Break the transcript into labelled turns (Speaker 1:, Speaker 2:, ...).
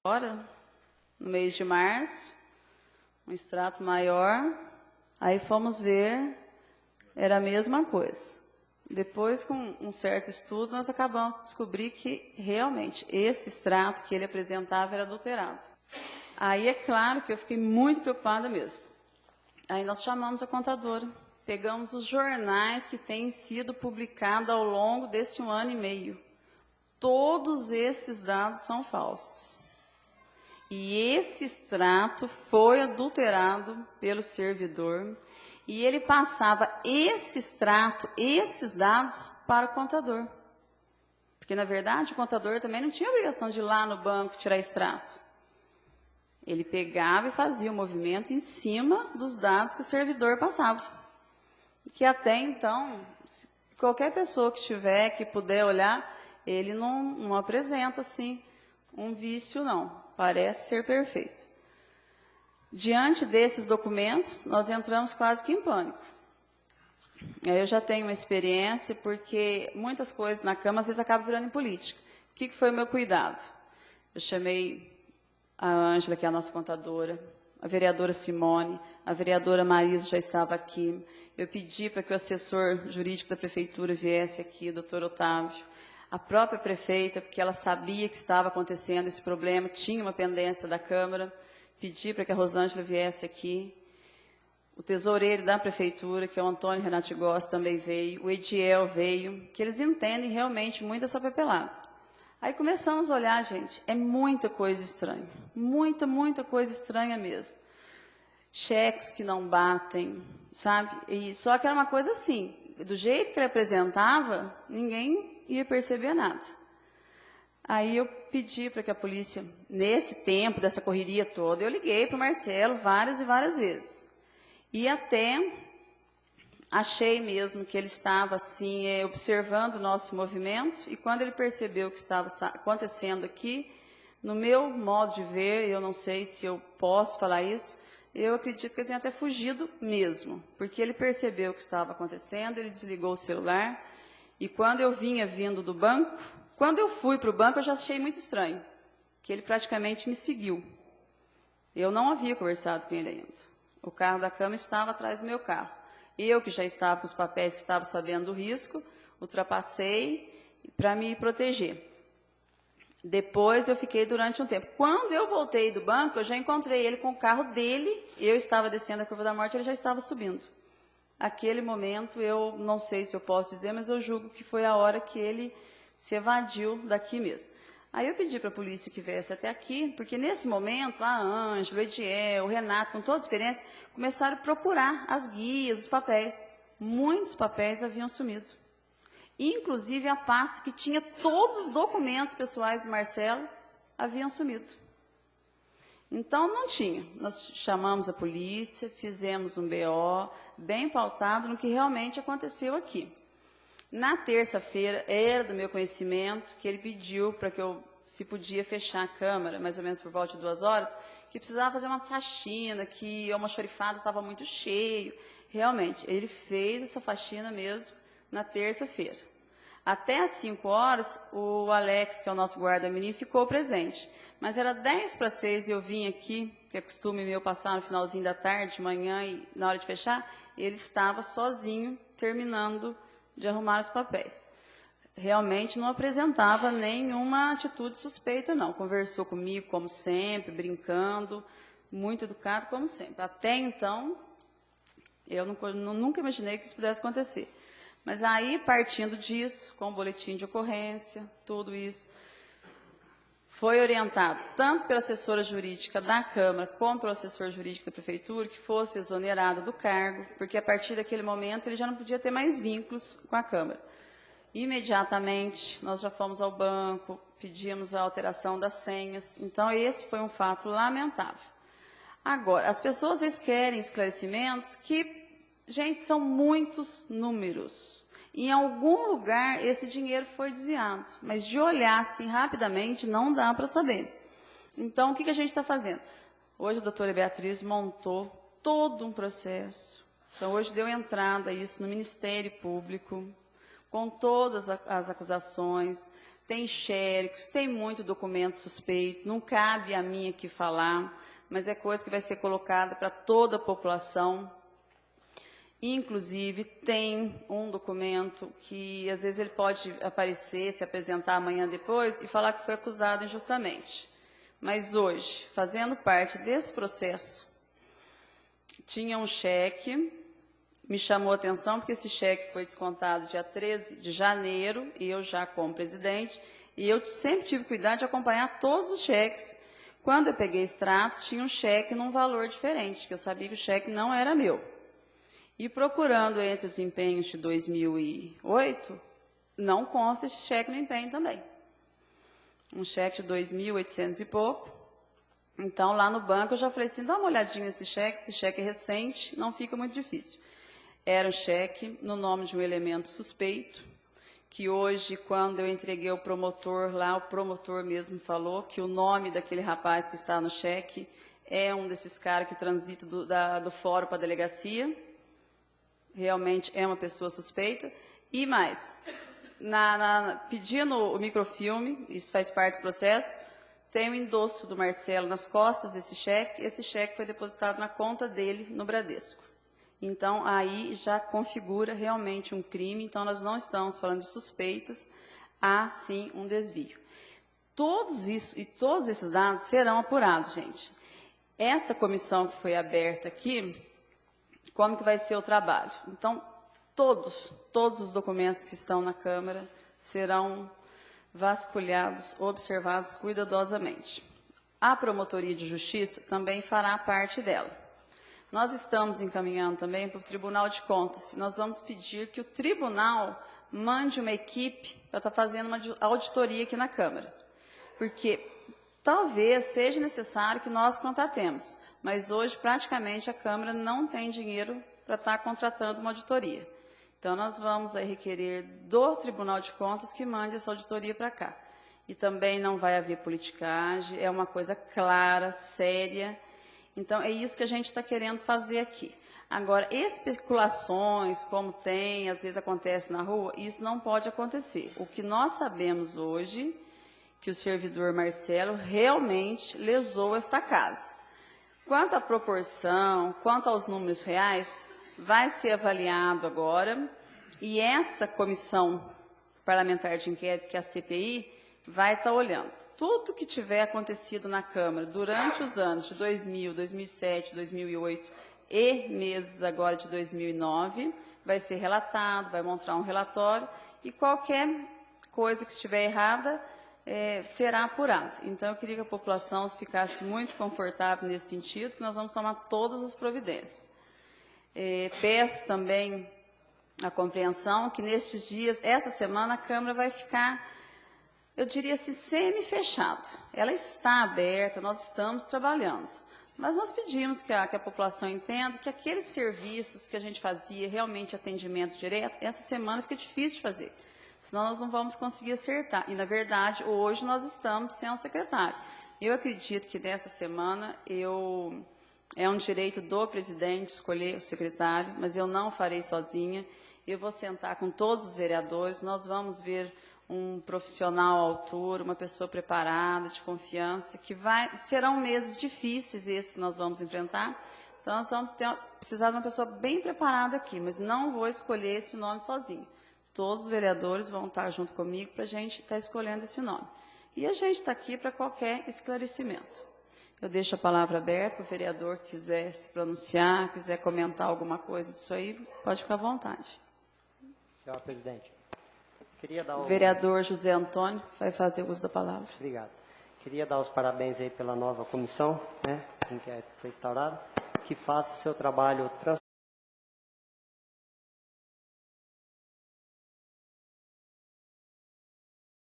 Speaker 1: agora, no mês de março, um extrato maior, aí fomos ver, era a mesma coisa. Depois, com um certo estudo, nós acabamos de descobrir que, realmente, esse extrato que ele apresentava era adulterado. Aí, é claro que eu fiquei muito preocupada mesmo. Aí nós chamamos a contadora, pegamos os jornais que têm sido publicados ao longo desse 1 ano e meio. Todos esses dados são falsos. E esse extrato foi adulterado pelo servidor e ele passava esse extrato, esses dados, para o contador. Porque, na verdade, o contador também não tinha obrigação de ir lá no banco tirar extrato. Ele pegava e fazia o movimento em cima dos dados que o servidor passava. Que até então, qualquer pessoa que tiver, que puder olhar, ele não apresenta, assim, um vício, não. Parece ser perfeito. Diante desses documentos, nós entramos quase que em pânico. Eu já tenho uma experiência, porque muitas coisas na Câmara, às vezes, acabam virando em política. O que foi o meu cuidado? Eu chamei a Ângela, que é a nossa contadora, a vereadora Simone, a vereadora Marisa já estava aqui. Eu pedi para que o assessor jurídico da prefeitura viesse aqui, o doutor Otávio, a própria prefeita, porque ela sabia que estava acontecendo esse problema, tinha uma pendência da Câmara, pedi para que a Rosângela viesse aqui. O tesoureiro da prefeitura, que é o Antônio Renato Goss, também veio, o Ediel veio, que eles entendem realmente muito essa papelada. Aí começamos a olhar, gente, é muita coisa estranha, muita coisa estranha mesmo. Cheques que não batem, sabe? E só que era uma coisa assim, do jeito que ele apresentava, ninguém ia perceber nada. Aí eu pedi para que a polícia, nesse tempo dessa correria toda, eu liguei para o Marcelo várias e várias vezes. E até achei mesmo que ele estava assim, observando o nosso movimento, e quando ele percebeu o que estava acontecendo aqui, no meu modo de ver, eu não sei se eu posso falar isso, eu acredito que ele tenha até fugido mesmo, porque ele percebeu o que estava acontecendo, ele desligou o celular, e quando eu vinha vindo do banco, quando eu fui para o banco, eu já achei muito estranho, que ele praticamente me seguiu. Eu não havia conversado com ele ainda. O carro da Câmara estava atrás do meu carro. Eu, que já estava com os papéis, que estava sabendo do risco, ultrapassei para me proteger. Depois eu fiquei durante um tempo. Quando eu voltei do banco, eu já encontrei ele com o carro dele, eu estava descendo a Curva da Morte, ele já estava subindo. Aquele momento, eu não sei se eu posso dizer, mas eu julgo que foi a hora que ele se evadiu daqui mesmo. Aí eu pedi para a polícia que viesse até aqui, porque nesse momento, a Ângela, o Ediel, o Renato, com toda a experiência, começaram a procurar as guias, os papéis. Muitos papéis haviam sumido. Inclusive a pasta que tinha todos os documentos pessoais do Marcelo haviam sumido. Então não tinha. Nós chamamos a polícia, fizemos um BO, bem pautado no que realmente aconteceu aqui. Na terça-feira, era do meu conhecimento que ele pediu para que eu, se podia fechar a Câmara, mais ou menos por volta de 2 horas, que precisava fazer uma faxina, que o almoxarifado estava muito cheio. Realmente, ele fez essa faxina mesmo na terça-feira. Até às 5 horas, o Alex, que é o nosso guarda-mirim, ficou presente. Mas era 5:50 e eu vim aqui, que é costume meu passar no finalzinho da tarde, de manhã, e na hora de fechar, ele estava sozinho, terminando de arrumar os papéis. Realmente não apresentava nenhuma atitude suspeita, não. Conversou comigo, como sempre, brincando, muito educado, como sempre. Até então, eu nunca imaginei que isso pudesse acontecer. Mas aí, partindo disso, com o boletim de ocorrência, tudo isso, foi orientado, tanto pela assessora jurídica da Câmara, como pelo assessor jurídico da Prefeitura, que fosse exonerado do cargo, porque a partir daquele momento ele já não podia ter mais vínculos com a Câmara. Imediatamente, nós já fomos ao banco, pedimos a alteração das senhas. Então, esse foi um fato lamentável. Agora, as pessoas eles querem esclarecimentos que, gente, são muitos números. Em algum lugar, esse dinheiro foi desviado. Mas de olhar assim rapidamente, não dá para saber. Então, o que a gente está fazendo? Hoje a doutora Beatriz montou todo um processo. Então, hoje deu entrada a isso no Ministério Público, com todas as acusações, tem xerox, tem muito documento suspeito, não cabe a mim aqui falar, mas é coisa que vai ser colocada para toda a população. Inclusive, tem um documento que, às vezes, ele pode aparecer, se apresentar amanhã depois e falar que foi acusado injustamente. Mas hoje, fazendo parte desse processo, tinha um cheque, me chamou a atenção, porque esse cheque foi descontado dia 13 de janeiro, e eu já como presidente, e eu sempre tive cuidado de acompanhar todos os cheques. Quando eu peguei extrato, tinha um cheque num valor diferente, que eu sabia que o cheque não era meu. E procurando entre os empenhos de 2008, não consta esse cheque no empenho também. Um cheque de 2.800 e pouco. Então, lá no banco, eu já falei assim, dá uma olhadinha nesse cheque, esse cheque é recente, não fica muito difícil. Era um cheque no nome de um elemento suspeito, que hoje, quando eu entreguei ao promotor lá, o promotor mesmo falou que o nome daquele rapaz que está no cheque é um desses caras que transita do fórum para a delegacia. Realmente é uma pessoa suspeita. E mais, pedindo o microfilme, isso faz parte do processo, tem o endosso do Marcelo nas costas desse cheque. Esse cheque foi depositado na conta dele no Bradesco. Então, aí já configura realmente um crime. Então, nós não estamos falando de suspeitas, há sim um desvio. Todos esses dados serão apurados, gente. Essa comissão que foi aberta aqui, como que vai ser o trabalho? Então, todos os documentos que estão na Câmara serão vasculhados, observados cuidadosamente. A Promotoria de Justiça também fará parte dela. Nós estamos encaminhando também para o Tribunal de Contas. Nós vamos pedir que o tribunal mande uma equipe para estar fazendo uma auditoria aqui na Câmara. Porque talvez seja necessário que nós contratemos, mas hoje praticamente a Câmara não tem dinheiro para estar contratando uma auditoria. Então, nós vamos aí requerer do Tribunal de Contas que mande essa auditoria para cá. E também não vai haver politicagem, é uma coisa clara, séria. Então, é isso que a gente está querendo fazer aqui. Agora, especulações, como tem, às vezes acontece na rua, isso não pode acontecer. O que nós sabemos hoje, que o servidor Marcelo realmente lesou esta casa. Quanto à proporção, quanto aos números reais, vai ser avaliado agora, e essa comissão parlamentar de inquérito, que é a CPI, vai estar olhando. Tudo que tiver acontecido na Câmara durante os anos de 2000, 2007, 2008 e meses agora de 2009, vai ser relatado, vai mostrar um relatório, e qualquer coisa que estiver errada será apurada. Então, eu queria que a população ficasse muito confortável nesse sentido, que nós vamos tomar todas as providências. Peço também a compreensão que nestes dias, essa semana, a Câmara vai ficar, eu diria assim, semi-fechada. Ela está aberta, nós estamos trabalhando. Mas nós pedimos que a população entenda que aqueles serviços que a gente fazia, realmente atendimento direto, essa semana fica difícil de fazer. Senão nós não vamos conseguir acertar. E, na verdade, hoje nós estamos sem um secretário. Eu acredito que nessa semana é um direito do presidente escolher o secretário, mas eu não farei sozinha. Eu vou sentar com todos os vereadores, nós vamos ver um profissional à altura, uma pessoa preparada, de confiança, serão meses difíceis esses que nós vamos enfrentar. Então, nós vamos precisar de uma pessoa bem preparada aqui, mas não vou escolher esse nome sozinho. Todos os vereadores vão estar junto comigo para a gente estar escolhendo esse nome. E a gente está aqui para qualquer esclarecimento. Eu deixo a palavra aberta para o vereador que quiser se pronunciar, quiser comentar alguma coisa disso aí, pode ficar à vontade.
Speaker 2: Senhora presidente, queria dar
Speaker 1: o vereador José Antônio vai fazer uso da palavra.
Speaker 2: Obrigado. Queria dar os parabéns aí pela nova comissão, né, que foi instaurada, que faça seu trabalho transparente.